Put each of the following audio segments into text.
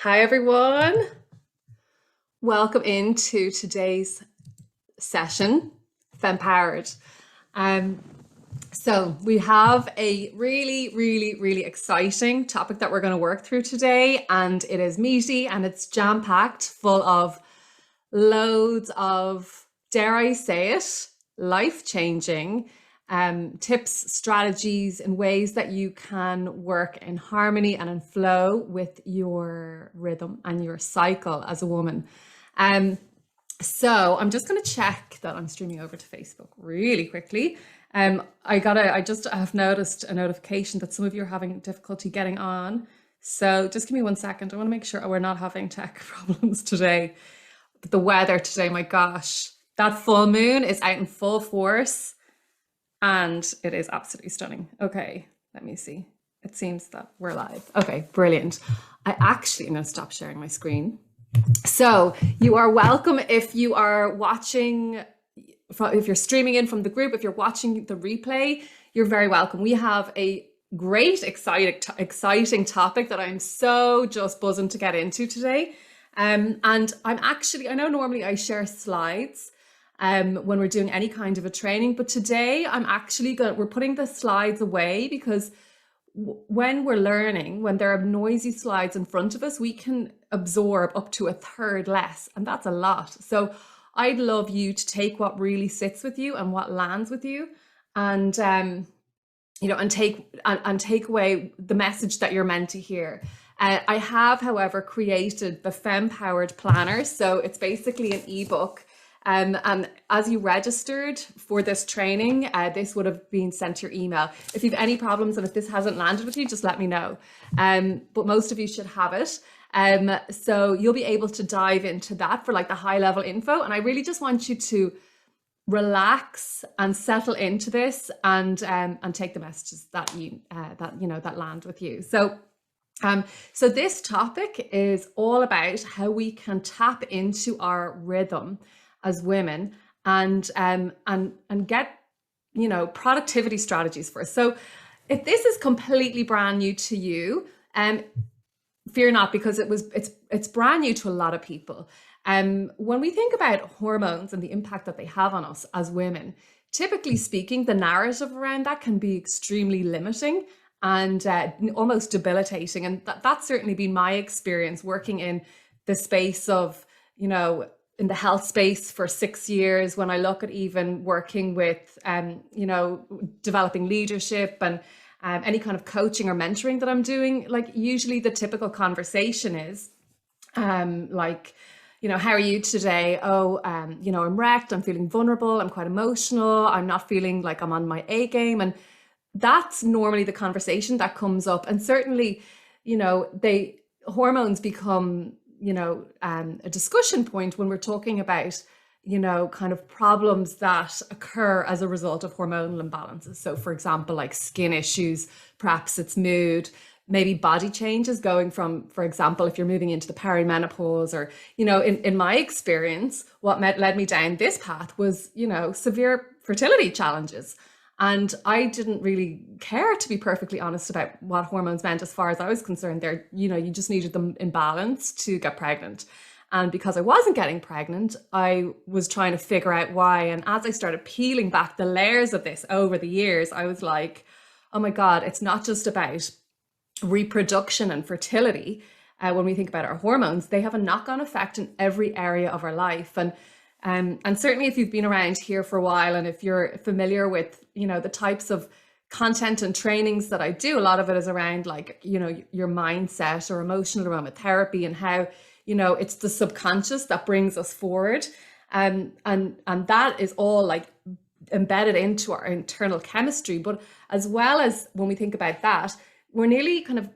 Hi everyone. Welcome into today's session, Fempowered. Um, so we have a really exciting topic that we're going to work through today, and it is meaty and it's jam-packed full of loads of, dare I say it, life-changing tips, strategies, and ways that you can work in harmony and in flow with your rhythm and your cycle as a woman. So I'm just going to check that I'm streaming over to Facebook really quickly. I just have noticed a notification that some of you are having difficulty getting on. So just give me 1 second. I want to make sure we're not having tech problems today. But the weather today, my gosh, that full moon is out in full force. And it is absolutely stunning. Okay, let me see. It seems that we're live. Okay, brilliant. I'm going to stop sharing my screen. So you are welcome if you are watching, if you're streaming in from the group, if you're watching the replay, you're very welcome. We have a great, exciting topic that I'm so just buzzing to get into today. And I know normally I share slides when we're doing any kind of a training, but today we're putting the slides away because when we're learning, when there are noisy slides in front of us, we can absorb up to a third less, and that's a lot. So I'd love you to take what really sits with you and what lands with you, and take away the message that you're meant to hear. I have, however, created the Fempowered Planner. So it's basically an ebook. And as you registered for this training, this would have been sent to your email. If you have any problems and if this hasn't landed with you, just let me know. But most of you should have it. So you'll be able to dive into that for like the high level info. And I really just want you to relax and settle into this and take the messages that that land with you. So this topic is all about how we can tap into our rhythm as women and get productivity strategies for us. So if this is completely brand new to you, fear not, because it's brand new to a lot of people. When we think about hormones and the impact that they have on us as women, typically speaking, the narrative around that can be extremely limiting and almost debilitating. And that's certainly been my experience working in the space of, in the health space for 6 years. When I look at even working with, developing leadership and any kind of coaching or mentoring that I'm doing, like usually the typical conversation is how are you today? I'm wrecked. I'm feeling vulnerable. I'm quite emotional. I'm not feeling like I'm on my A game. And that's normally the conversation that comes up. And certainly, hormones become a discussion point when we're talking about, kind of problems that occur as a result of hormonal imbalances. So for example, like skin issues, perhaps it's mood, maybe body changes going from, for example, if you're moving into the perimenopause or, in my experience, what led me down this path was, severe fertility challenges. And I didn't really care, to be perfectly honest, about what hormones meant as far as I was concerned. You just needed them in balance to get pregnant. And because I wasn't getting pregnant, I was trying to figure out why. And as I started peeling back the layers of this over the years, I was like, oh my God, it's not just about reproduction and fertility. When we think about our hormones, they have a knock-on effect in every area of our life. And certainly if you've been around here for a while and if you're familiar with, the types of content and trainings that I do, a lot of it is around like, your mindset or emotional aromatherapy and how, it's the subconscious that brings us forward. And that is all like embedded into our internal chemistry. But as well as when we think about that, we're nearly kind of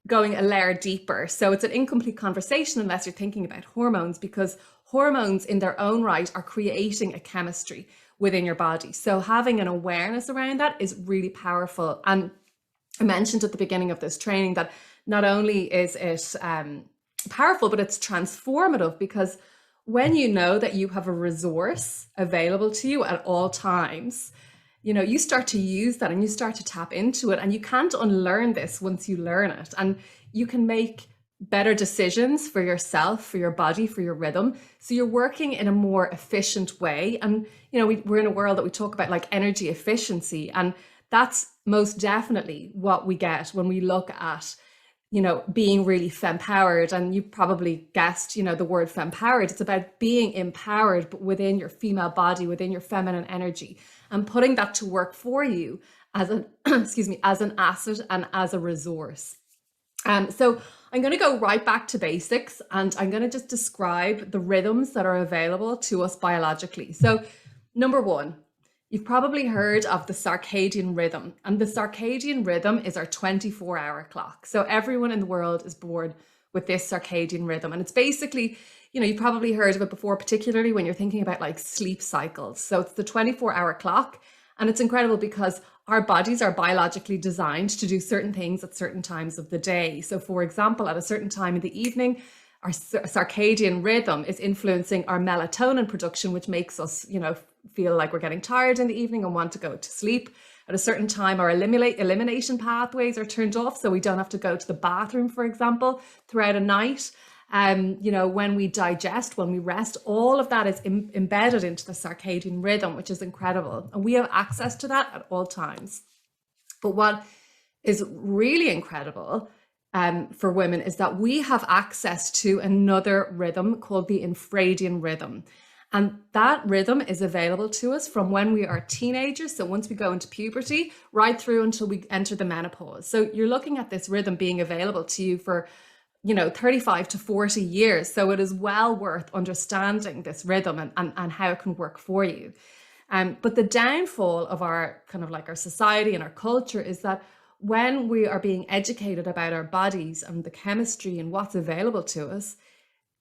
going a layer deeper. So it's an incomplete conversation unless you're thinking about hormones, because hormones in their own right are creating a chemistry within your body. So having an awareness around that is really powerful. And I mentioned at the beginning of this training that not only is it powerful, but it's transformative, because when you know that you have a resource available to you at all times, you start to use that and you start to tap into it, and you can't unlearn this once you learn it. And you can make better decisions for yourself, for your body, for your rhythm. So you're working in a more efficient way. And, we're in a world that we talk about like energy efficiency. And that's most definitely what we get when we look at, being really fempowered. And you probably guessed, the word fempowered. It's about being empowered, but within your female body, within your feminine energy, and putting that to work for you as an, excuse me, as an asset and as a resource. So I'm going to go right back to basics, and I'm going to just describe the rhythms that are available to us biologically. So number one, you've probably heard of the circadian rhythm, and the circadian rhythm is our 24-hour clock. So everyone in the world is born with this circadian rhythm, and it's basically, you've probably heard of it before, particularly when you're thinking about like sleep cycles. So it's the 24-hour clock, and it's incredible because our bodies are biologically designed to do certain things at certain times of the day. So for example, at a certain time in the evening, our circadian rhythm is influencing our melatonin production, which makes us, feel like we're getting tired in the evening and want to go to sleep. At a certain time, our elimination pathways are turned off, so we don't have to go to the bathroom, for example, throughout a night. When we digest, when we rest, all of that is embedded into the circadian rhythm, which is incredible. And we have access to that at all times. But what is really incredible for women is that we have access to another rhythm called the infradian rhythm. And that rhythm is available to us from when we are teenagers. So once we go into puberty, right through until we enter the menopause. So you're looking at this rhythm being available to you for 35 to 40 years. So it is well worth understanding this rhythm and how it can work for you. But the downfall of our kind of like our society and our culture is that when we are being educated about our bodies and the chemistry and what's available to us,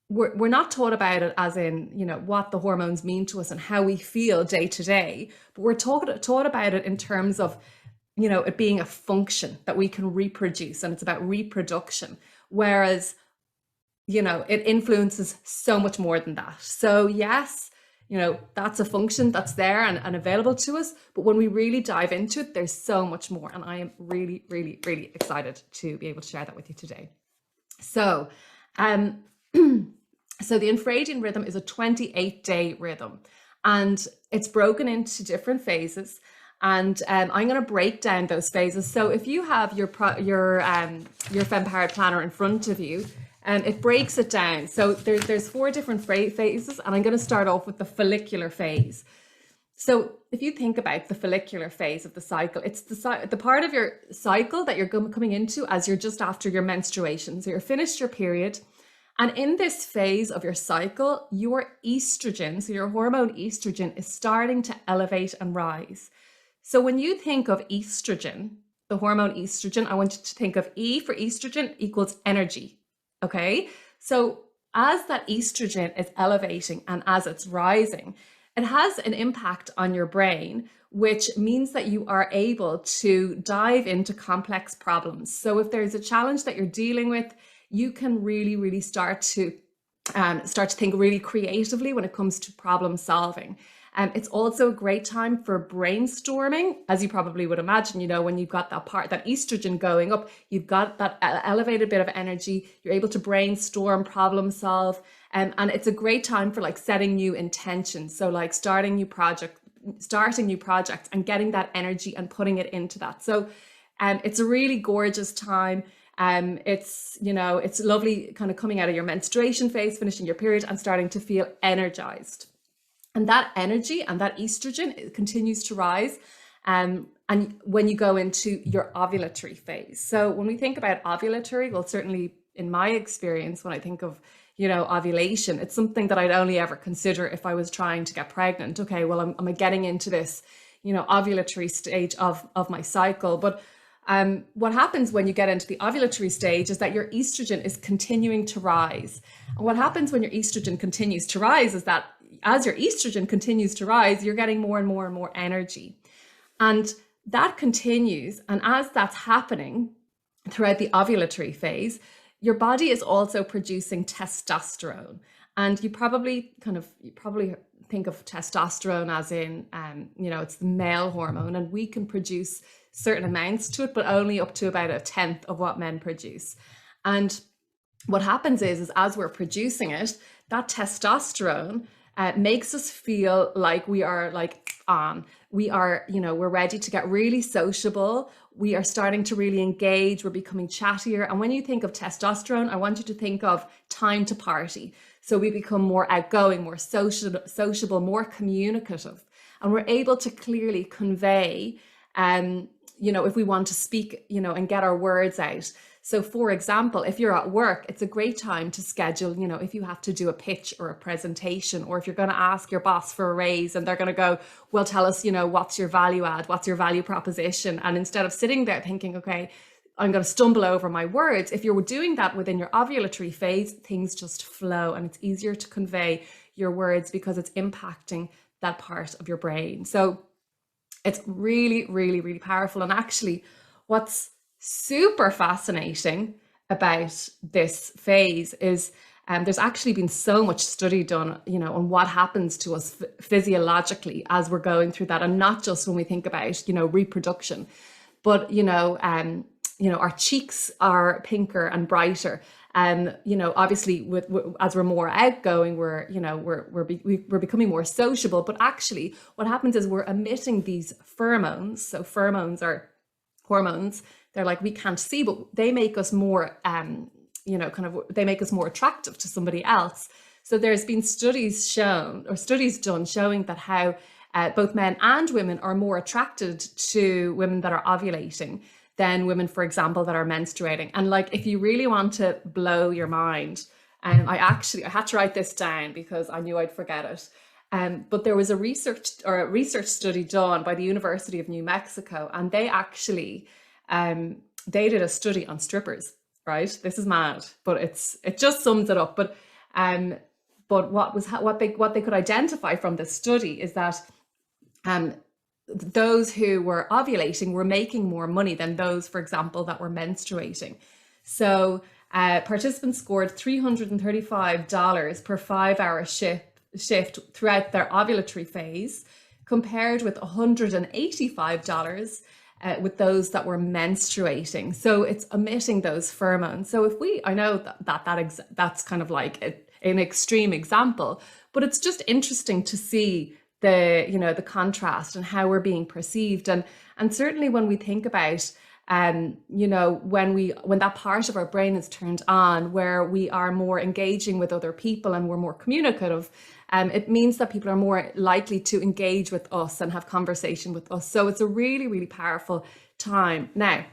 we're not taught about it as in, what the hormones mean to us and how we feel day to day, but we're taught about it in terms of, it being a function that we can reproduce, and it's about reproduction. Whereas, it influences so much more than that. So yes, that's a function that's there and available to us. But when we really dive into it, there's so much more. And I am really, really, really excited to be able to share that with you today. So, so the infradian rhythm is a 28-day rhythm, and it's broken into different phases. And I'm going to break down those phases. So if you have your Fempowered planner in front of you, it breaks it down. So there's 4 different phases, and I'm going to start off with the follicular phase. So if you think about the follicular phase of the cycle, it's the part of your cycle that you're coming into as you're just after your menstruation. So you're finished your period. And in this phase of your cycle, your estrogen, so your hormone estrogen, is starting to elevate and rise. So when you think of estrogen, the hormone estrogen, I want you to think of E for estrogen equals energy, okay? So as that estrogen is elevating and as it's rising, it has an impact on your brain, which means that you are able to dive into complex problems. So if there's a challenge that you're dealing with, you can really, really start to think really creatively when it comes to problem solving. It's also a great time for brainstorming, as you probably would imagine, when you've got that estrogen going up, you've got that elevated bit of energy, you're able to brainstorm, problem solve. And it's a great time for like setting new intentions. So like starting new projects and getting that energy and putting it into that. So it's a really gorgeous time. It's lovely kind of coming out of your menstruation phase, finishing your period and starting to feel energized. And that energy and that estrogen, it continues to rise. And when you go into your ovulatory phase. So when we think about ovulatory, well, certainly in my experience, when I think of, ovulation, it's something that I'd only ever consider if I was trying to get pregnant. Okay, well, I'm getting into this, ovulatory stage of my cycle. But what happens when you get into the ovulatory stage is that your estrogen is continuing to rise. And what happens when your estrogen continues to rise is that as your estrogen continues to rise, you're getting more and more and more energy. And that continues. And as that's happening throughout the ovulatory phase, your body is also producing testosterone. And you probably think of testosterone as in, it's the male hormone, and we can produce certain amounts to it, but only up to about 1/10 of what men produce. And what happens is as we're producing it, that testosterone makes us feel like we are like on. We are, we're ready to get really sociable. We are starting to really engage. We're becoming chattier. And when you think of testosterone, I want you to think of time to party. So we become more outgoing, more sociable, more communicative. And we're able to clearly convey, if we want to speak, and get our words out. So for example, if you're at work, it's a great time to schedule, if you have to do a pitch or a presentation, or if you're going to ask your boss for a raise and they're going to go, well, tell us, what's your value add? What's your value proposition? And instead of sitting there thinking, okay, I'm going to stumble over my words, if you're doing that within your ovulatory phase, things just flow and it's easier to convey your words because it's impacting that part of your brain. So it's really, really, really powerful. And actually, what's super fascinating about this phase is there's actually been so much study done, on what happens to us physiologically as we're going through that, and not just when we think about, reproduction, but our cheeks are pinker and brighter. Obviously, as we're more outgoing, we're becoming more sociable. But actually, what happens is we're emitting these pheromones. So pheromones are hormones. They're like, we can't see, but they make us more, they make us more attractive to somebody else. So there's been studies done showing that how both men and women are more attracted to women that are ovulating than women, for example, that are menstruating. And like, if you really want to blow your mind, I had to write this down because I knew I'd forget it. But there was a research study done by the University of New Mexico, and they actually they did a study on strippers. Right, this is mad, but it just sums it up. But what they could identify from this study is that those who were ovulating were making more money than those, for example, that were menstruating. So participants scored $335 per 5-hour shift throughout their ovulatory phase, compared with $185 with those that were menstruating. So it's emitting those pheromones. So I know that's kind of like an extreme example, but it's just interesting to see the contrast and how we're being perceived. And certainly when we think about, when that part of our brain is turned on, where we are more engaging with other people and we're more communicative, it means that people are more likely to engage with us and have conversation with us. So it's a really, really powerful time. Now,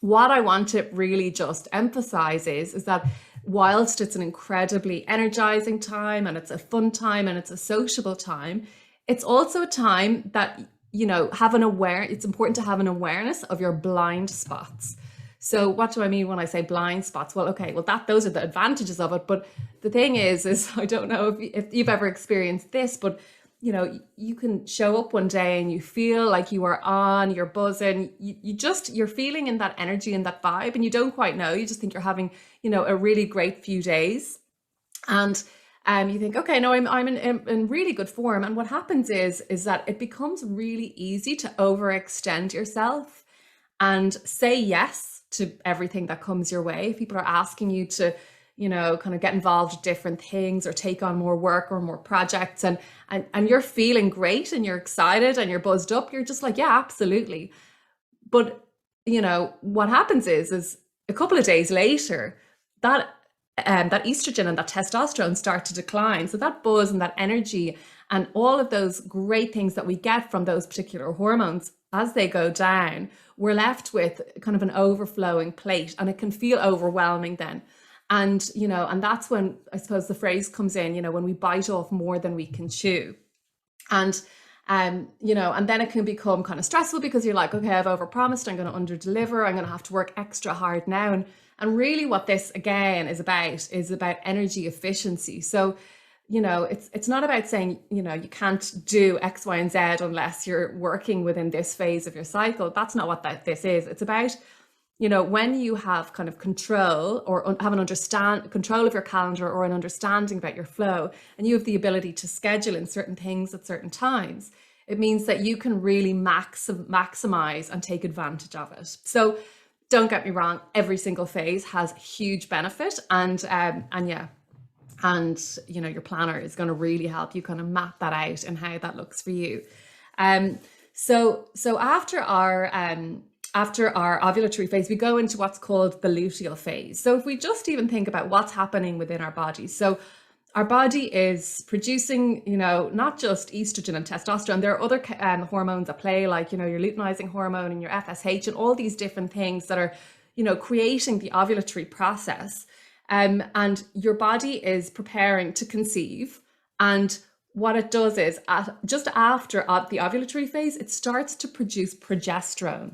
what I want to really just emphasize is that whilst it's an incredibly energizing time and it's a fun time and it's a sociable time, it's also a time that, it's important to have an awareness of your blind spots. So what do I mean when I say blind spots? Well, okay, those are the advantages of it. But the thing is I don't know if you've ever experienced this, but you can show up one day and you feel like you are on, you're buzzing, you're feeling in that energy and that vibe, and you don't quite know. You just think you're having, a really great few days. And you think, okay, no, I'm in really good form. And what happens is that it becomes really easy to overextend yourself and say yes to everything that comes your way. If people are asking you to, kind of get involved with different things or take on more work or more projects, and you're feeling great and you're excited and you're buzzed up, you're just like, yeah, absolutely. But, what happens is a couple of days later, that estrogen and that testosterone start to decline. So that buzz and that energy and all of those great things that we get from those particular hormones, as they go down, we're left with kind of an overflowing plate, and it can feel overwhelming then. And, and that's when I suppose the phrase comes in, when we bite off more than we can chew. And, and then it can become kind of stressful because you're like, okay, I've overpromised, I'm going to underdeliver, I'm going to have to work extra hard now. And really what this again is about energy efficiency. So, it's not about saying, you can't do X, Y, and Z unless you're working within this phase of your cycle. That's not what this is. It's about, when you have kind of control or have control of your calendar or an understanding about your flow, and you have the ability to schedule in certain things at certain times, it means that you can really maximize and take advantage of it. So don't get me wrong, every single phase has huge benefit, and yeah, and your planner is going to really help you kind of map that out and how that looks for you. So after our ovulatory phase, we go into what's called the luteal phase. So if we just even think about what's happening within our bodies, so our body is producing, not just estrogen and testosterone. There are other hormones at play, like, your luteinizing hormone and your FSH and all these different things that are, creating the ovulatory process. And your body is preparing to conceive. And what it does is just after the ovulatory phase, it starts to produce progesterone.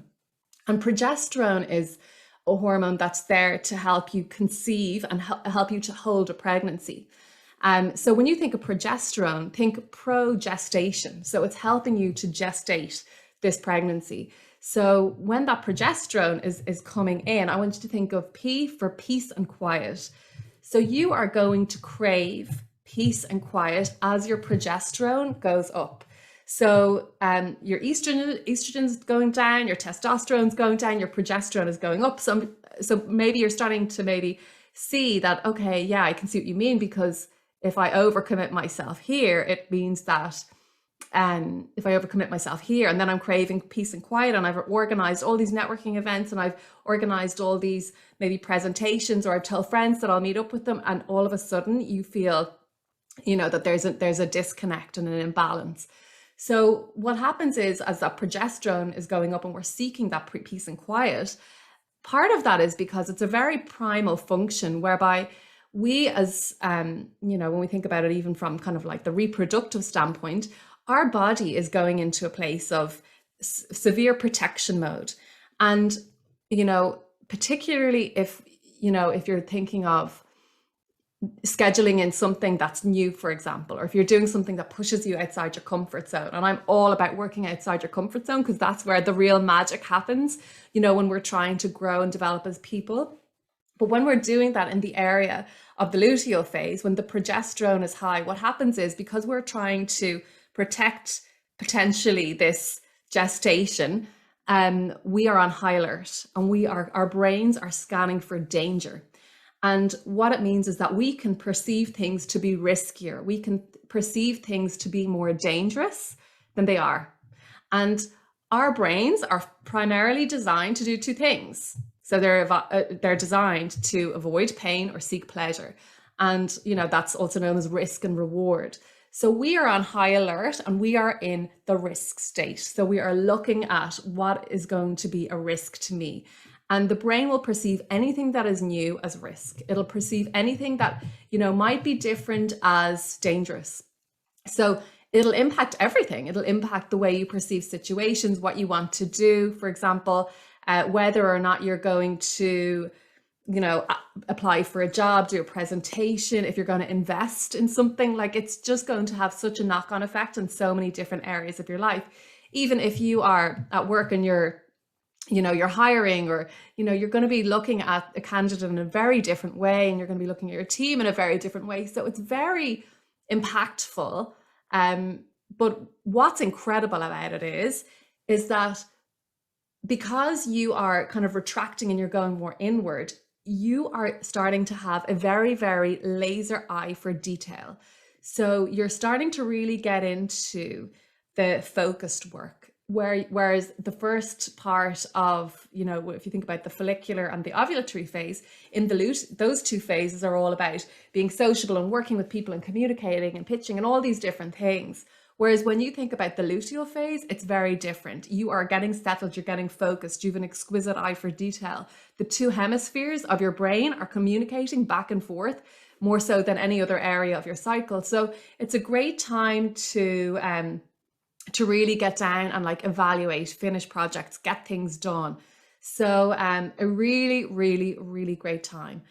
And progesterone is a hormone that's there to help you conceive and help you to hold a pregnancy. So when you think of progesterone, think progestation. So it's helping you to gestate this pregnancy. So when that progesterone is coming in, I want you to think of P for peace and quiet. So you are going to crave peace and quiet as your progesterone goes up. So your estrogen's going down, your testosterone's going down, your progesterone is going up. So maybe you're starting to see that, okay, yeah, I can see what you mean, because if I overcommit myself here, it means that if I overcommit myself here and then I'm craving peace and quiet, and I've organized all these networking events and I've organized all these maybe presentations, or I've told friends that I'll meet up with them, and all of a sudden you feel, that there's a disconnect and an imbalance. So what happens is, as that progesterone is going up and we're seeking that peace and quiet, part of that is because it's a very primal function whereby we, as when we think about it, even from kind of like the reproductive standpoint, our body is going into a place of severe protection mode. And, particularly if you're thinking of scheduling in something that's new, for example, or if you're doing something that pushes you outside your comfort zone. And I'm all about working outside your comfort zone, because that's where the real magic happens, when we're trying to grow and develop as people. But when we're doing that in the area of the luteal phase, when the progesterone is high, what happens is, because we're trying to protect potentially this gestation, we are on high alert, and our brains are scanning for danger. And what it means is that we can perceive things to be riskier. We can perceive things to be more dangerous than they are. And our brains are primarily designed to do two things. So they're designed to avoid pain or seek pleasure. And, that's also known as risk and reward. So we are on high alert and we are in the risk state. So we are looking at what is going to be a risk to me. And the brain will perceive anything that is new as risk. It'll perceive anything that, might be different as dangerous. So it'll impact everything. It'll impact the way you perceive situations, what you want to do, for example, whether or not you're going to, apply for a job, do a presentation, if you're going to invest in something. Like, it's just going to have such a knock-on effect in so many different areas of your life. Even if you are at work and you're hiring, or, you're going to be looking at a candidate in a very different way, and you're going to be looking at your team in a very different way. So it's very impactful. But what's incredible about it is that because you are kind of retracting and you're going more inward, you are starting to have a very, very laser eye for detail. So you're starting to really get into the focused work, whereas the first part of, if you think about the follicular and the ovulatory phase, in the those two phases are all about being sociable and working with people and communicating and pitching and all these different things. Whereas when you think about the luteal phase, it's very different. You are getting settled, you're getting focused, you have an exquisite eye for detail. The two hemispheres of your brain are communicating back and forth more so than any other area of your cycle. So it's a great time to really get down and evaluate, finish projects, get things done. So a really, really, really great time.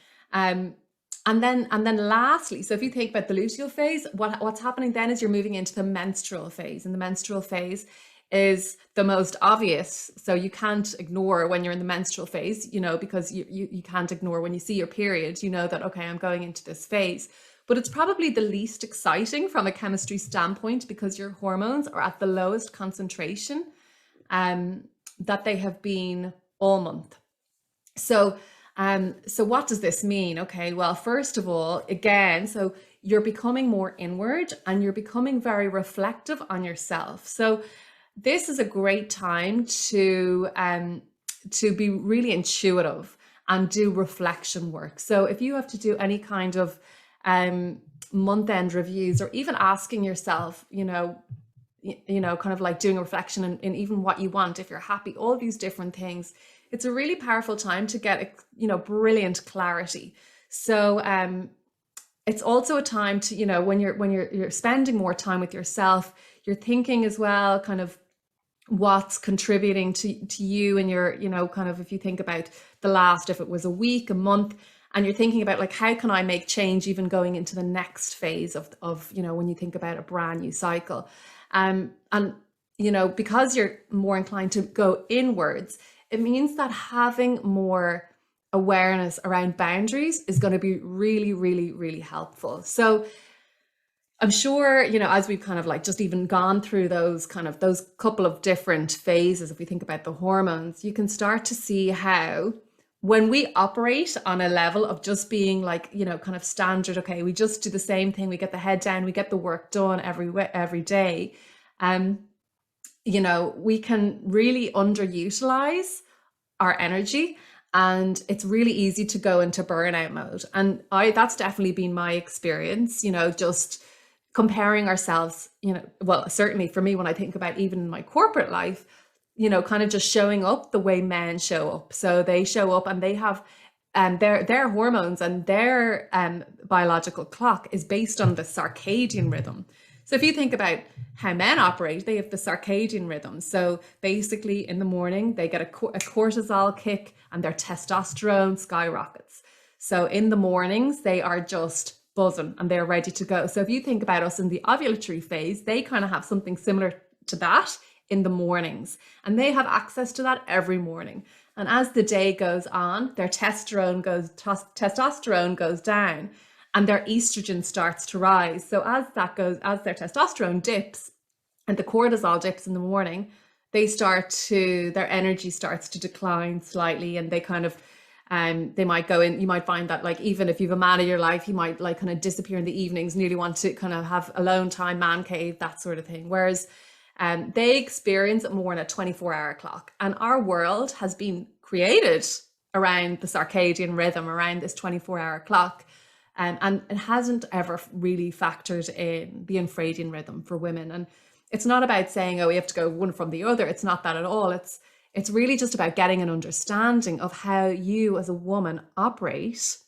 And then lastly, so if you think about the luteal phase, what's happening then is you're moving into the menstrual phase. And the menstrual phase is the most obvious. So you can't ignore when you're in the menstrual phase, because you can't ignore when you see your period, that, okay, I'm going into this phase. But it's probably the least exciting from a chemistry standpoint, because your hormones are at the lowest concentration that they have been all month. So, so what does this mean? Okay, well, first of all, again, so you're becoming more inward and you're becoming very reflective on yourself. So this is a great time to be really intuitive and do reflection work. So if you have to do any kind of month end reviews, or even asking yourself, kind of like doing a reflection in even what you want, if you're happy, all these different things, it's a really powerful time to get, brilliant clarity. So it's also a time to, when you're spending more time with yourself, you're thinking as well, kind of what's contributing to you and your, kind of, if you think about the last, if it was a week, a month, and you're thinking about like, how can I make change even going into the next phase of when you think about a brand new cycle. And because you're more inclined to go inwards, it means that having more awareness around boundaries is going to be really, really, really helpful. So I'm sure, as we've kind of like just even gone through those couple of different phases, if we think about the hormones, you can start to see how when we operate on a level of just being like, kind of standard, okay, we just do the same thing, we get the head down, we get the work done every day. We can really underutilize our energy, and it's really easy to go into burnout mode. And that's definitely been my experience, just comparing ourselves, well, certainly for me, when I think about even in my corporate life, kind of just showing up the way men show up. So they show up and they have their hormones, and their biological clock is based on the circadian rhythm. So if you think about how men operate, they have the circadian rhythm. So basically in the morning, they get a cortisol kick and their testosterone skyrockets. So in the mornings, they are just buzzing and they're ready to go. So if you think about us in the ovulatory phase, they kind of have something similar to that in the mornings, and they have access to that every morning. And as the day goes on, their testosterone goes down, and their estrogen starts to rise. So as their testosterone dips and the cortisol dips in the morning, their energy starts to decline slightly, and they kind of, they might go in, you might find that like, even if you have a man in your life, he might like kind of disappear in the evenings, nearly want to kind of have alone time, man cave, that sort of thing. Whereas they experience it more in a 24-hour clock. And our world has been created around the circadian rhythm, around this 24-hour clock. And it hasn't ever really factored in the infradian rhythm for women. And it's not about saying, oh, we have to go one from the other. It's not that at all. It's really just about getting an understanding of how you as a woman operate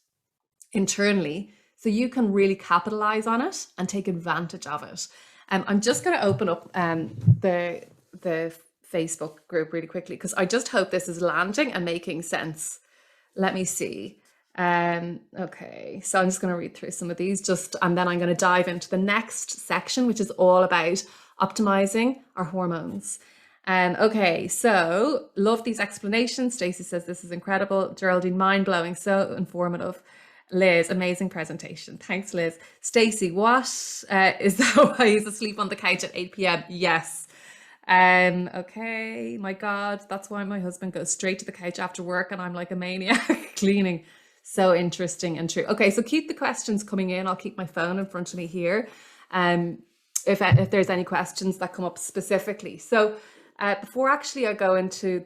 internally, so you can really capitalize on it and take advantage of it. I'm just going to open up the Facebook group really quickly, because I just hope this is landing and making sense. Let me see. Okay, so I'm just going to read through some of these and then I'm going to dive into the next section, which is all about optimizing our hormones. Okay, so love these explanations. Stacey says this is incredible. Geraldine, mind-blowing, so informative. Liz, amazing presentation. Thanks, Liz. Stacey, what is that why he's asleep on the couch at 8 p.m? Yes. Okay, my God, that's why my husband goes straight to the couch after work and I'm like a maniac cleaning. So interesting and true. Okay, so keep the questions coming in. I'll keep my phone in front of me here. If there's any questions that come up specifically. So before actually I go into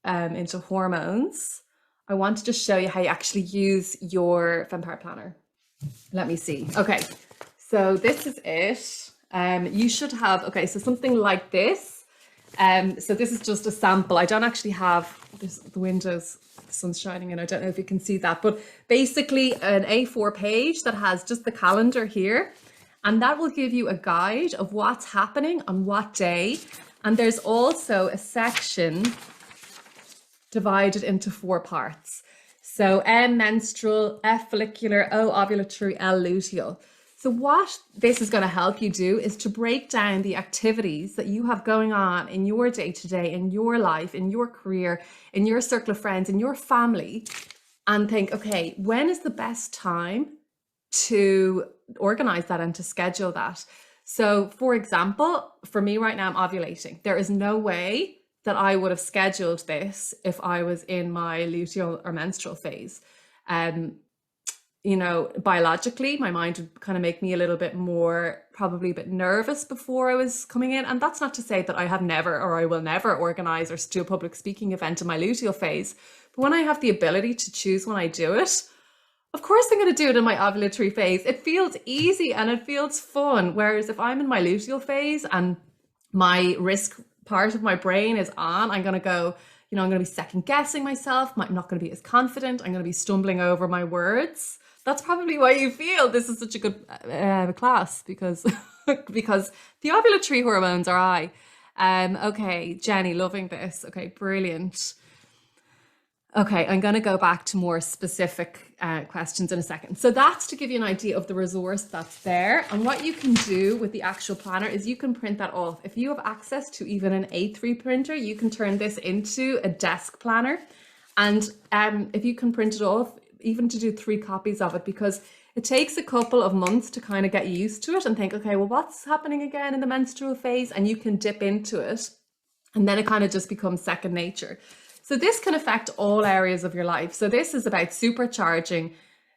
into hormones, I want to just show you how you actually use your Fempowered planner. Let me see. Okay, so this is it. You should have, okay, so something like this. So this is just a sample. I don't actually have the windows, the sun's shining in. I don't know if you can see that, but basically an A4 page that has just the calendar here. And that will give you a guide of what's happening on what day. And there's also a section divided into 4 parts. So M menstrual, F follicular, O ovulatory, L luteal. So what this is going to help you do is to break down the activities that you have going on in your day-to-day, in your life, in your career, in your circle of friends, in your family, and think, okay, when is the best time to organize that and to schedule that? So for example, for me right now, I'm ovulating. There is no way that I would have scheduled this if I was in my luteal or menstrual phase. Um, Biologically, my mind would kind of make me a little bit more, probably a bit nervous before I was coming in. And that's not to say that I have never or I will never organize or do a public speaking event in my luteal phase. But when I have the ability to choose when I do it, of course I'm going to do it in my ovulatory phase. It feels easy and it feels fun. Whereas if I'm in my luteal phase and my risk part of my brain is on, I'm going to go, I'm going to be second guessing myself. I'm not going to be as confident. I'm going to be stumbling over my words. That's probably why you feel this is such a good class, because because the ovulatory hormones are high. Okay, Jenny, loving this. Okay, brilliant. Okay, I'm going to go back to more specific questions in a second. So that's to give you an idea of the resource that's there. And what you can do with the actual planner is you can print that off. If you have access to even an A3 printer, you can turn this into a desk planner. And if you can print it off, even to do 3 copies of it, because it takes a couple of months to kind of get used to it and think, okay, well, what's happening again in the menstrual phase? And you can dip into it and then it kind of just becomes second nature. So this can affect all areas of your life. So this is about supercharging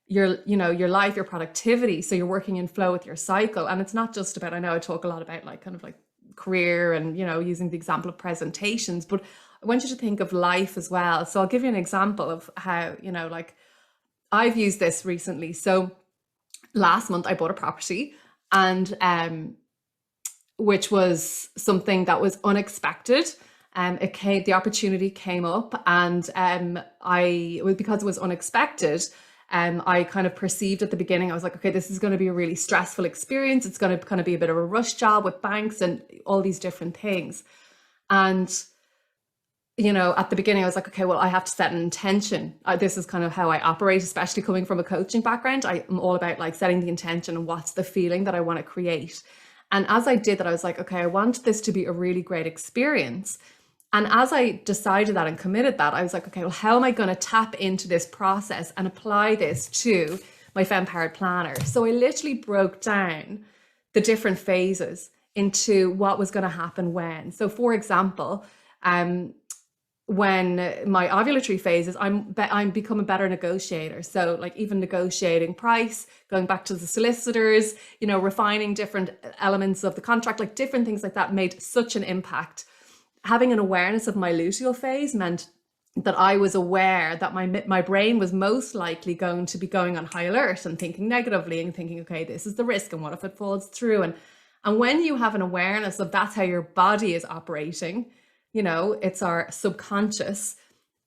your life, your productivity. So you're working in flow with your cycle. And it's not just about, I know I talk a lot about like kind of like career and, using the example of presentations, but I want you to think of life as well. So I'll give you an example of how, like I've used this recently. So last month I bought a property, and which was something that was unexpected. The opportunity came up, and because it was unexpected, I kind of perceived at the beginning, I was like, okay, this is going to be a really stressful experience. It's going to kind of be a bit of a rush job with banks and all these different things. And at the beginning I was like, okay, well, I have to set an intention. This is kind of how I operate, especially coming from a coaching background. I'm all about like setting the intention and what's the feeling that I want to create. And as I did that, I was like, okay, I want this to be a really great experience. And as I decided that and committed that, I was like, okay, well, how am I going to tap into this process and apply this to my Fempowered planner? So I literally broke down the different phases into what was going to happen when. So for example, when my ovulatory phase is, I'm become a better negotiator. So like even negotiating price, going back to the solicitors, refining different elements of the contract, like different things like that made such an impact. Having an awareness of my luteal phase meant that I was aware that my brain was most likely going to be going on high alert and thinking negatively and thinking, okay, this is the risk and what if it falls through? And when you have an awareness of that's how your body is operating, it's our subconscious,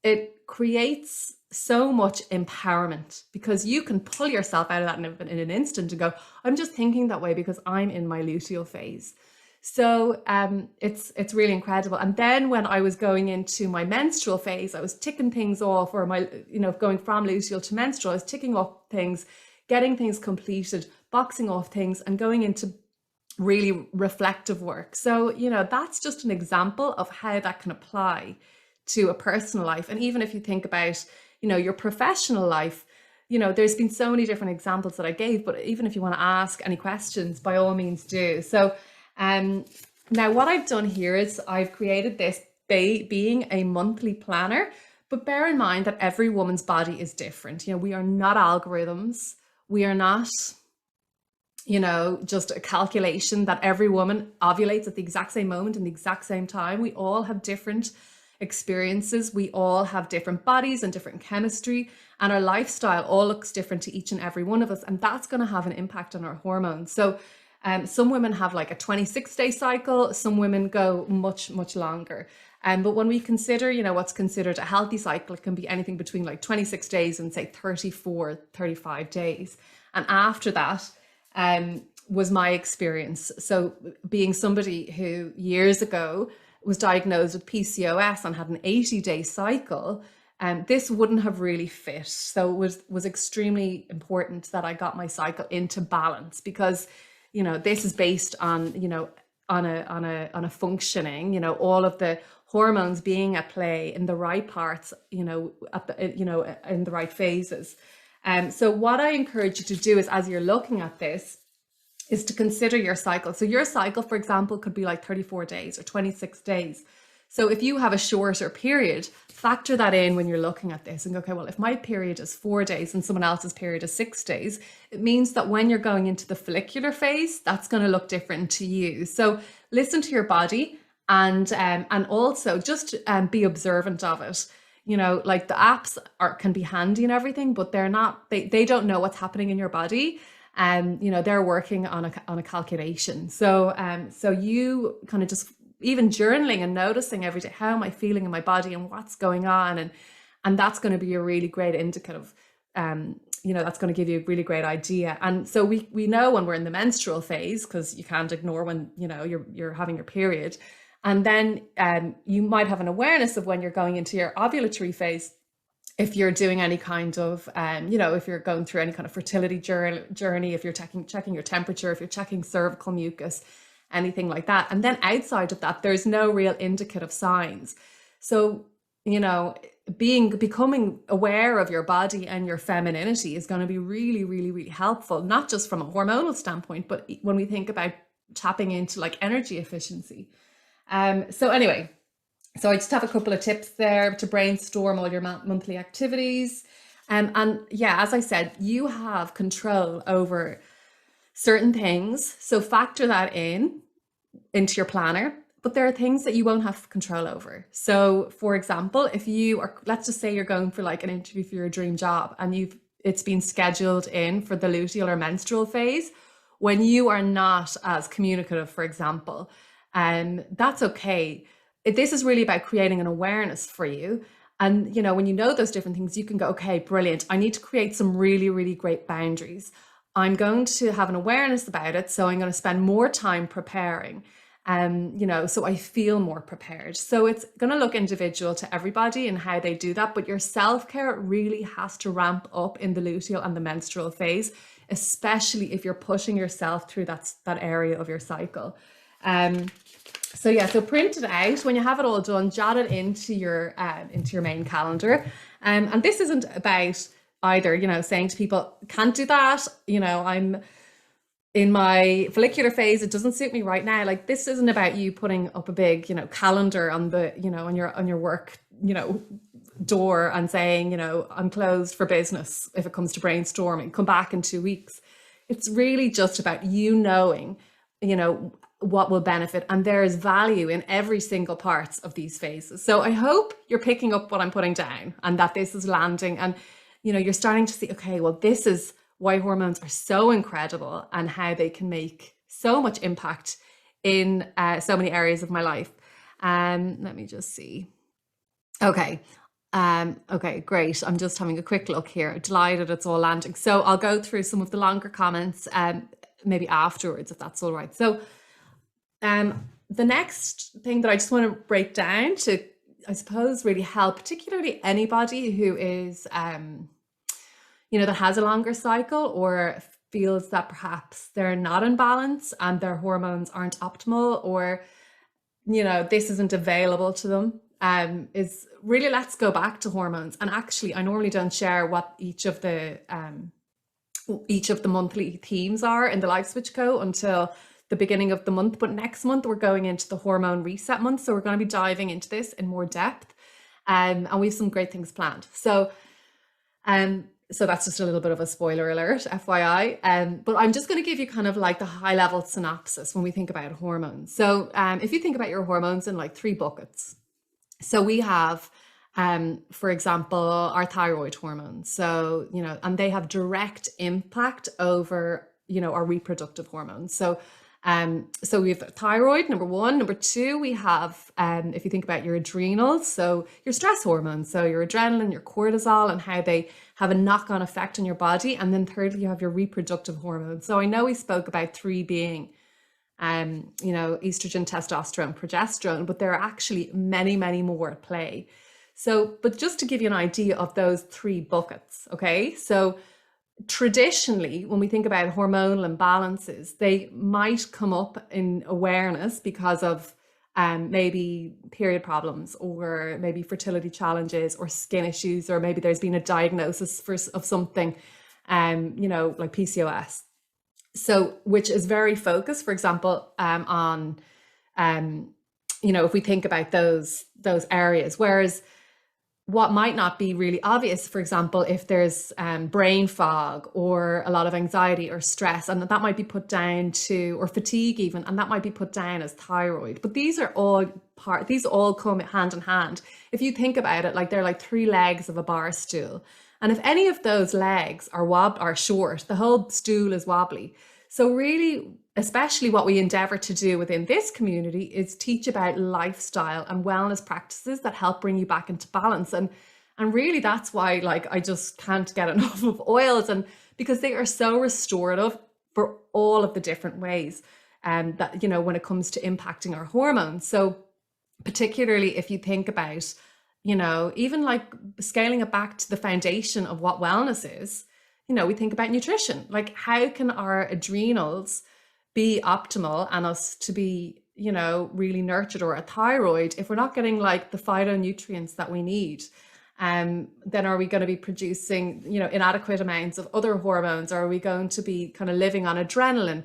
it creates so much empowerment, because you can pull yourself out of that in an instant and go, I'm just thinking that way because I'm in my luteal phase. So it's really incredible. And then when I was going into my menstrual phase, I was ticking things off, or going from luteal to menstrual, I was ticking off things, getting things completed, boxing off things, and going into really reflective work. So, that's just an example of how that can apply to a personal life. And even if you think about, your professional life, there's been so many different examples that I gave, but even if you want to ask any questions, by all means do. So, now what I've done here is I've created this being a monthly planner, but bear in mind that every woman's body is different. We are not algorithms. We are not, just a calculation that every woman ovulates at the exact same moment in the exact same time. We all have different experiences. We all have different bodies and different chemistry, and our lifestyle all looks different to each and every one of us. And that's going to have an impact on our hormones. So some women have like a 26-day cycle. Some women go much, much longer. But when we consider, what's considered a healthy cycle, it can be anything between like 26 days and say 34, 35 days. And after that, was my experience. So being somebody who years ago was diagnosed with PCOS and had an 80-day cycle, this wouldn't have really fit. So it was extremely important that I got my cycle into balance, because, this is based on, on a functioning, all of the hormones being at play in the right parts, in the right phases. So what I encourage you to do is, as you're looking at this, is to consider your cycle. So your cycle, for example, could be like 34 days or 26 days. So if you have a shorter period, factor that in when you're looking at this and go, okay, well, if my period is 4 days and someone else's period is 6 days, it means that when you're going into the follicular phase, that's going to look different to you. So listen to your body, and also just be observant of it. Like the apps can be handy and everything, but they don't know what's happening in your body. They're working on a calculation. So you kind of just even journaling and noticing every day, how am I feeling in my body and what's going on? And that's going to be a really great indicative. That's going to give you a really great idea. And so we know when we're in the menstrual phase, because you can't ignore when, you're having your period. And then you might have an awareness of when you're going into your ovulatory phase, if you're doing any kind of, if you're going through any kind of fertility journey, if you're checking your temperature, if you're checking cervical mucus, anything like that. And then outside of that, there's no real indicative signs. So, becoming aware of your body and your femininity is going to be really, really, really helpful, not just from a hormonal standpoint, but when we think about tapping into like energy efficiency. So I just have a couple of tips there to brainstorm all your monthly activities. And yeah, as I said, you have control over certain things. So factor that into your planner, but there are things that you won't have control over. So for example, if you are, let's just say you're going for like an interview for your dream job and it's been scheduled in for the luteal or menstrual phase, when you are not as communicative, for example, that's okay. This is really about creating an awareness for you. And, when you know those different things, you can go, okay, brilliant. I need to create some really, really great boundaries. I'm going to have an awareness about it. So I'm going to spend more time preparing, so I feel more prepared. So it's going to look individual to everybody and how they do that. But your self-care really has to ramp up in the luteal and the menstrual phase, especially if you're pushing yourself through that area of your cycle. So print it out. When you have it all done, jot it into your main calendar. And this isn't about either, saying to people, can't do that, I'm in my follicular phase, it doesn't suit me right now. Like, this isn't about you putting up a big, calendar on the, on your work, door and saying, I'm closed for business if it comes to brainstorming, come back in 2 weeks. It's really just about you knowing, what will benefit, and there is value in every single parts of these phases. So I hope you're picking up what I'm putting down and that this is landing, and you're starting to see, okay, well, this is why hormones are so incredible and how they can make so much impact in so many areas of my life. Let me just see. Okay, great. I'm just having a quick look here. Delighted it's all landing. So I'll go through some of the longer comments maybe afterwards, if that's all right. So the next thing that I just want to break down to, I suppose, really help, particularly anybody who is, that has a longer cycle or feels that perhaps they're not in balance and their hormones aren't optimal, or, this isn't available to them, is really, let's go back to hormones. And actually, I normally don't share what each of the monthly themes are in the Life Switch Co until the beginning of the month, but next month we're going into the hormone reset month, so we're going to be diving into this in more depth, and we have some great things planned. So that's just a little bit of a spoiler alert, FYI. But I'm just going to give you kind of like the high level synopsis when we think about hormones. So if you think about your hormones in like 3 buckets, so we have, for example, our thyroid hormones. So and they have direct impact over our reproductive hormones. So we have thyroid, number 1. Number 2, we have, if you think about your adrenals, so your stress hormones, so your adrenaline, your cortisol, and how they have a knock-on effect on your body. And then thirdly, you have your reproductive hormones. So I know we spoke about 3 being, estrogen, testosterone, progesterone, but there are actually many, many more at play. So, but just to give you an idea of those 3 buckets, okay? So traditionally, when we think about hormonal imbalances, they might come up in awareness because of maybe period problems, or maybe fertility challenges, or skin issues, or maybe there's been a diagnosis of something, like PCOS. So, which is very focused, for example, on if we think about those areas, whereas what might not be really obvious, for example, if there's brain fog or a lot of anxiety or stress, and that might be put down to, or fatigue even, and that might be put down as thyroid. But these all come hand in hand. If you think about it, like they're like three legs of a bar stool. And if any of those legs are short, the whole stool is wobbly. So really, especially what we endeavor to do within this community is teach about lifestyle and wellness practices that help bring you back into balance. And really that's why, like, I just can't get enough of oils, and because they are so restorative for all of the different ways that, when it comes to impacting our hormones. So particularly if you think about, even like scaling it back to the foundation of what wellness is, we think about nutrition. Like, how can our adrenals be optimal and us to be, really nurtured, or a thyroid, if we're not getting like the phytonutrients that we need? Then are we going to be producing, inadequate amounts of other hormones? Or are we going to be kind of living on adrenaline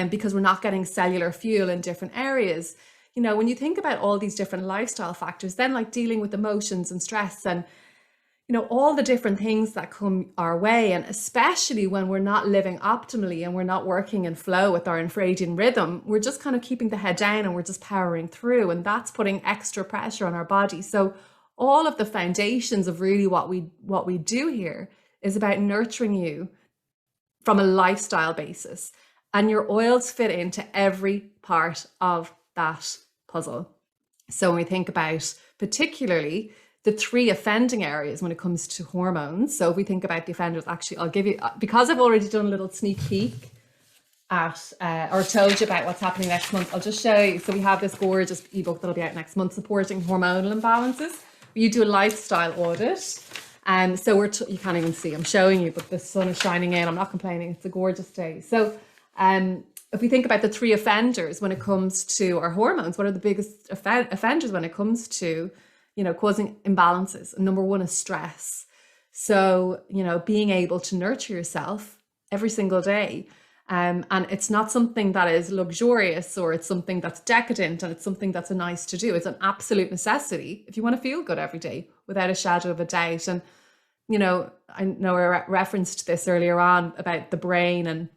because we're not getting cellular fuel in different areas? When you think about all these different lifestyle factors, then like dealing with emotions and stress and, all the different things that come our way, and especially when we're not living optimally and we're not working in flow with our infradian rhythm, we're just kind of keeping the head down and we're just powering through, and that's putting extra pressure on our body. So all of the foundations of really what we do here is about nurturing you from a lifestyle basis, and your oils fit into every part of that puzzle. So when we think about particularly the three offending areas when it comes to hormones, so if we think about the offenders, actually I'll give you, because I've already done a little sneak peek at or told you about what's happening next month, I'll just show you. So we have this gorgeous ebook that'll be out next month, Supporting Hormonal Imbalances. You do a lifestyle audit. So you can't even see, I'm showing you, but the sun is shining in. I'm not complaining. It's a gorgeous day. So if we think about the three offenders when it comes to our hormones, what are the biggest offenders when it comes to, causing imbalances? Number one is stress. So, being able to nurture yourself every single day. And it's not something that is luxurious, or it's something that's decadent, and it's something that's nice to do. It's an absolute necessity if you want to feel good every day, without a shadow of a doubt. And, I know I referenced this earlier on about the brain and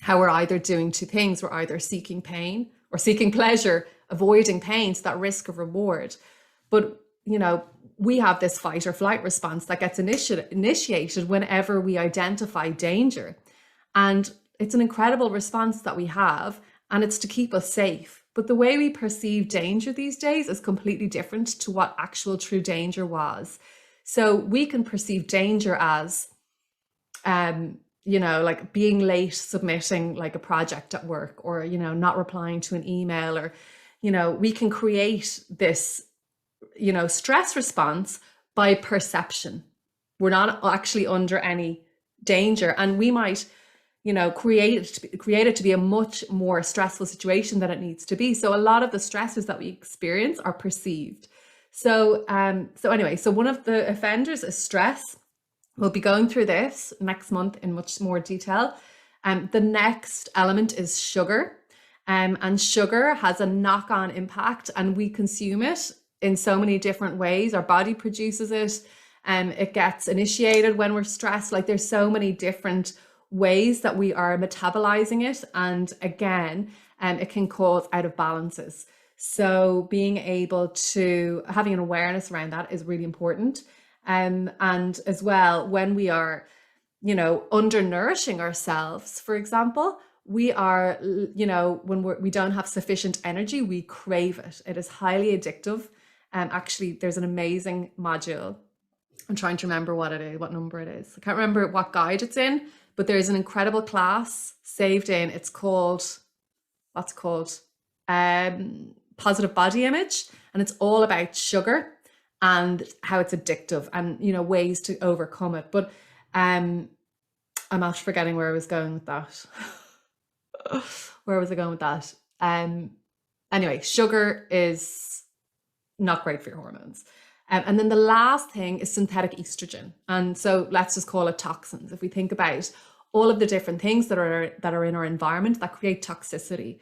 how we're either doing two things. We're either seeking pain or seeking pleasure, avoiding pain, so that risk of reward. But, we have this fight or flight response that gets initiated whenever we identify danger. And it's an incredible response that we have, and it's to keep us safe. But the way we perceive danger these days is completely different to what actual true danger was. So we can perceive danger as, like being late submitting like a project at work, or, not replying to an email, or, we can create this, stress response by perception. We're not actually under any danger, and we might, create it to be a much more stressful situation than it needs to be. So a lot of the stresses that we experience are perceived. So anyway, so one of the offenders is stress. We'll be going through this next month in much more detail. The next element is sugar. And sugar has a knock-on impact, and we consume it in so many different ways. Our body produces it, and it gets initiated when we're stressed. Like, there's so many different ways that we are metabolizing it. And again, it can cause out of balances. So being able to, having an awareness around that is really important. And as well, when we are, undernourishing ourselves, for example, we are, when we don't have sufficient energy, we crave it. It is highly addictive. Actually, there's an amazing module. I'm trying to remember what number it is. I can't remember what guide it's in, but there's an incredible class saved in. It's called, Positive Body Image. And it's all about sugar and how it's addictive, and, ways to overcome it. But I'm after forgetting where I was going with that. Where was I going with that? Anyway, sugar is not great for your hormones. And then the last thing is synthetic estrogen. And so let's just call it toxins. If we think about all of the different things that are in our environment that create toxicity.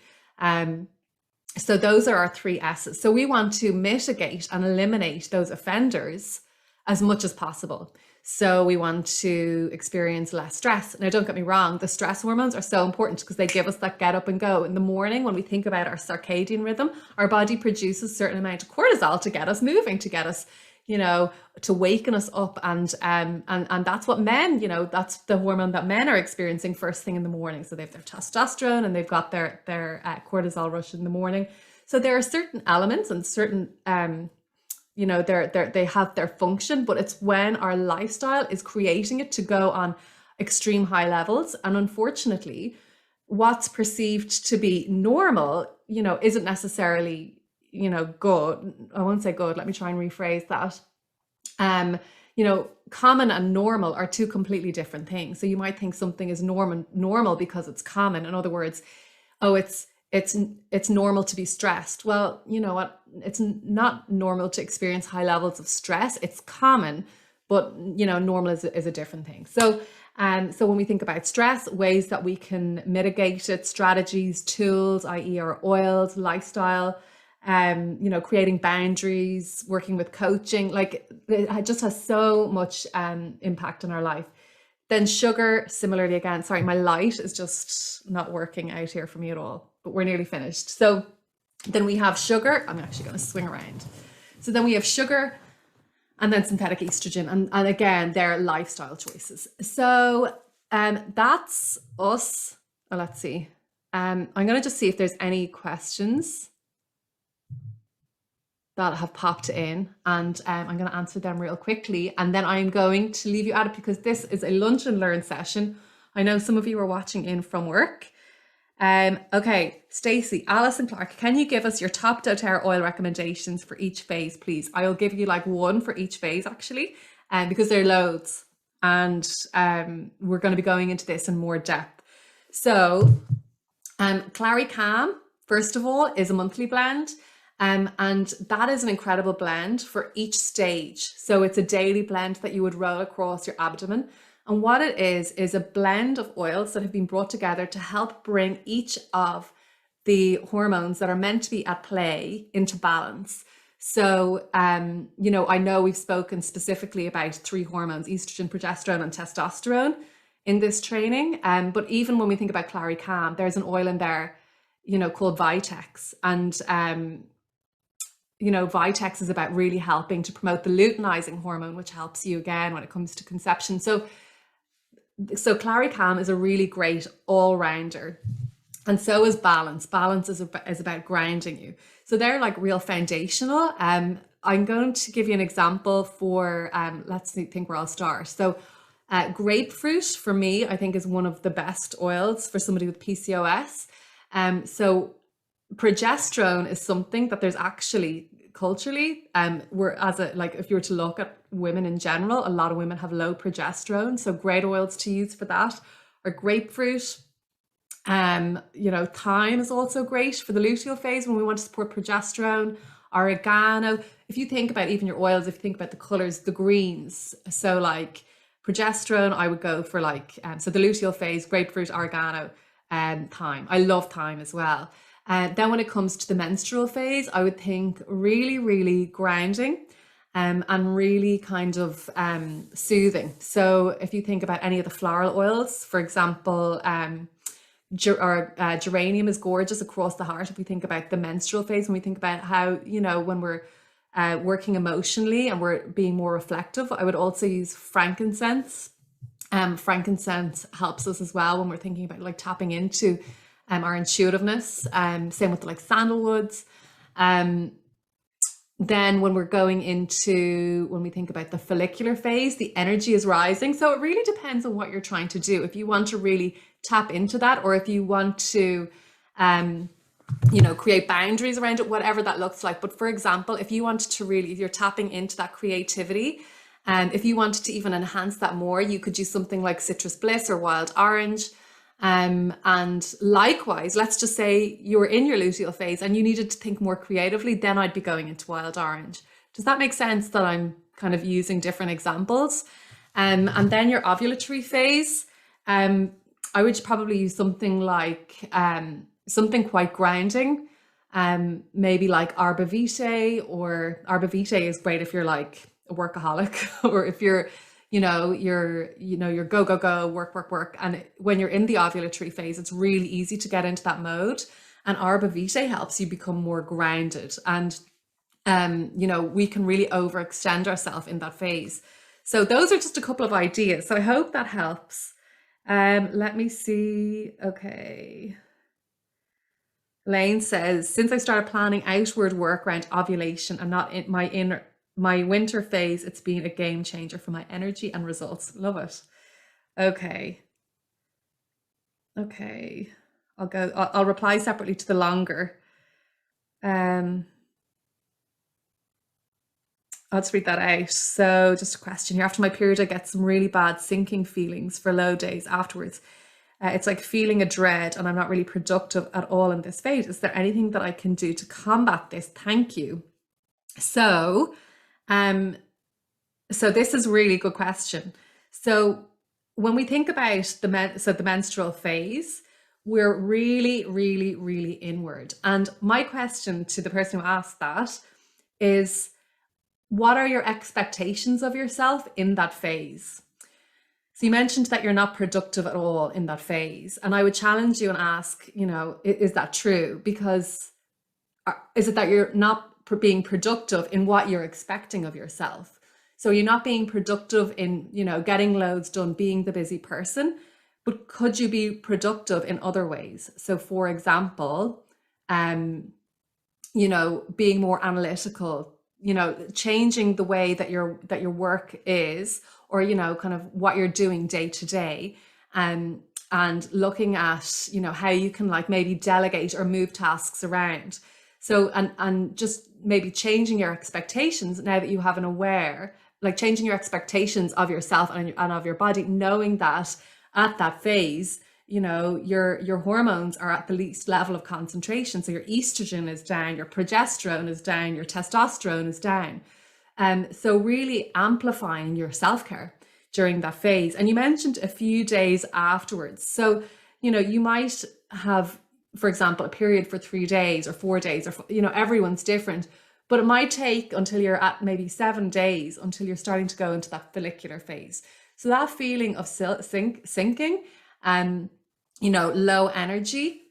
So those are our three S's. So we want to mitigate and eliminate those offenders as much as possible. So we want to experience less stress. Now, don't get me wrong, the stress hormones are so important because they give us that get up and go. In the morning, when we think about our circadian rhythm, our body produces a certain amount of cortisol to get us moving, to get us, to waken us up. And that's what men, that's the hormone that men are experiencing first thing in the morning. So they have their testosterone and they've got their cortisol rush in the morning. So there are certain elements and certain, they have their function, but it's when our lifestyle is creating it to go on extreme high levels. And unfortunately, what's perceived to be normal, isn't necessarily, good. I won't say good. Let me try and rephrase that. Common and normal are two completely different things. So you might think something is normal because it's common. In other words, it's normal to be stressed. Well, you know what? It's not normal to experience high levels of stress. It's common, but normal is a different thing. So when we think about stress, ways that we can mitigate it, strategies, tools, i.e. our oils, lifestyle, creating boundaries, working with coaching, like it just has so much impact on our life. Then sugar, similarly again, sorry, my light is just not working out here for me at all, but we're nearly finished. So then we have sugar. I'm actually going to swing around. So then we have sugar and then synthetic estrogen. And again, they're lifestyle choices. So that's us. Oh, let's see. I'm going to just see if there's any questions that have popped in, and I'm going to answer them real quickly, and then I'm going to leave you at it because this is a lunch and learn session. I know some of you are watching in from work. Okay, Stacey, Alison Clark, can you give us your top doTERRA oil recommendations for each phase, please? I'll give you like one for each phase actually, because there are loads, and we're going to be going into this in more depth. So Clary Calm, first of all, is a monthly blend. And that is an incredible blend for each stage. So it's a daily blend that you would roll across your abdomen. And what it is a blend of oils that have been brought together to help bring each of the hormones that are meant to be at play into balance. So, I know we've spoken specifically about three hormones, estrogen, progesterone, and testosterone in this training. But even when we think about Clary Calm, there's an oil in there, called Vitex. And, Vitex is about really helping to promote the luteinizing hormone, which helps you again when it comes to conception. So Clary Calm is a really great all-rounder. And so is Balance. Balance is about grounding you. So they're like real foundational. I'm going to give you an example for, let's think where I'll start. So grapefruit for me, I think is one of the best oils for somebody with PCOS. So progesterone is something that there's actually culturally, if you were to look at women in general, a lot of women have low progesterone. So great oils to use for that are grapefruit. Thyme is also great for the luteal phase when we want to support progesterone. Oregano. If you think about even your oils, if you think about the colors, the greens. So like progesterone, I would go for so the luteal phase, grapefruit, oregano, and thyme. I love thyme as well. Then when it comes to the menstrual phase, I would think really, really grounding and really kind of soothing. So if you think about any of the floral oils, for example, geranium is gorgeous across the heart. If we think about the menstrual phase, when we think about how, when we're working emotionally and we're being more reflective, I would also use frankincense. Frankincense helps us as well when we're thinking about tapping into our intuitiveness. Same with sandalwoods. Then when we're going into, when we think about the follicular phase, the energy is rising. So it really depends on what you're trying to do. If you want to really tap into that, or if you want to, create boundaries around it, whatever that looks like. But for example, if you wanted to really, if you're tapping into that creativity, if you wanted to even enhance that more, you could use something like citrus bliss or wild orange. And likewise, let's just say you were in your luteal phase and you needed to think more creatively, then I'd be going into wild orange. Does that make sense that I'm kind of using different examples? And then your ovulatory phase, I would probably use something like something quite grounding. maybe like arbor vitae, or arbor vitae is great if you're like a workaholic or if you're, you're go, go, go, work, work, work. And when you're in the ovulatory phase, it's really easy to get into that mode. And arbor vitae helps you become more grounded. And, we can really overextend ourselves in that phase. So those are just a couple of ideas. So I hope that helps. Let me see. Okay. Lane says, since I started planning outward work around ovulation and not in my winter phase, it's been a game changer for my energy and results. Love it. Okay. I'll reply separately to the longer. I'll just read that out. So just a question here. After my period, I get some really bad sinking feelings for low days afterwards. It's like feeling a dread, and I'm not really productive at all in this phase. Is there anything that I can do to combat this? Thank you. So this is a really good question. So when we think about the menstrual phase, we're really, really, really inward. And my question to the person who asked that is, what are your expectations of yourself in that phase? So you mentioned that you're not productive at all in that phase. And I would challenge you and ask, is that true? Because is it that you're not being productive in what you're expecting of yourself? So you're not being productive in, getting loads done, being the busy person, but could you be productive in other ways? So for example, being more analytical, changing the way that your work is, or, kind of what you're doing day to day, and looking at, how you can like maybe delegate or move tasks around. So, and just maybe changing your expectations now that you have an aware, like changing your expectations of yourself and of your body, knowing that at that phase, your hormones are at the least level of concentration. So your estrogen is down, your progesterone is down, your testosterone is down. So really amplifying your self-care during that phase. And you mentioned a few days afterwards. So, you might have, for example, a period for 3 days or 4 days, or, everyone's different, but it might take until you're at maybe 7 days until you're starting to go into that follicular phase. So that feeling of sinking and, low energy,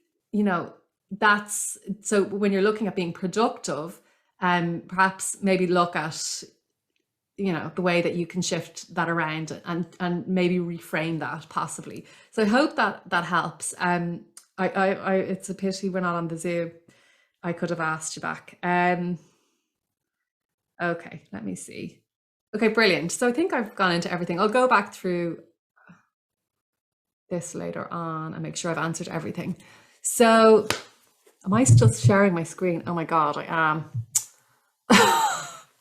that's, so when you're looking at being productive, perhaps maybe look at, the way that you can shift that around and maybe reframe that possibly. So I hope that helps. It's a pity we're not on the Zoom. I could have asked you back. Okay, let me see. Okay, brilliant. So I think I've gone into everything. I'll go back through this later on and make sure I've answered everything. So am I still sharing my screen? Oh my God, I am.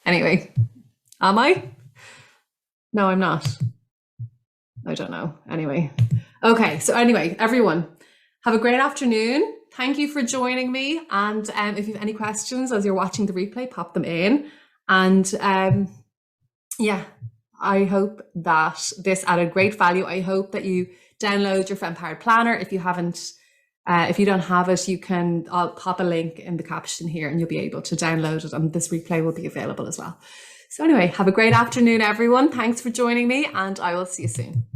Anyway, am I? No, I'm not. I don't know. Anyway. Okay, so anyway, everyone, have a great afternoon. Thank you for joining me. And if you have any questions as you're watching the replay, pop them in. And yeah, I hope that this added great value. I hope that you download your Fempowered planner. If you haven't, if you don't have it, I'll pop a link in the caption here and you'll be able to download it, and this replay will be available as well. So anyway, have a great afternoon, everyone. Thanks for joining me, and I will see you soon.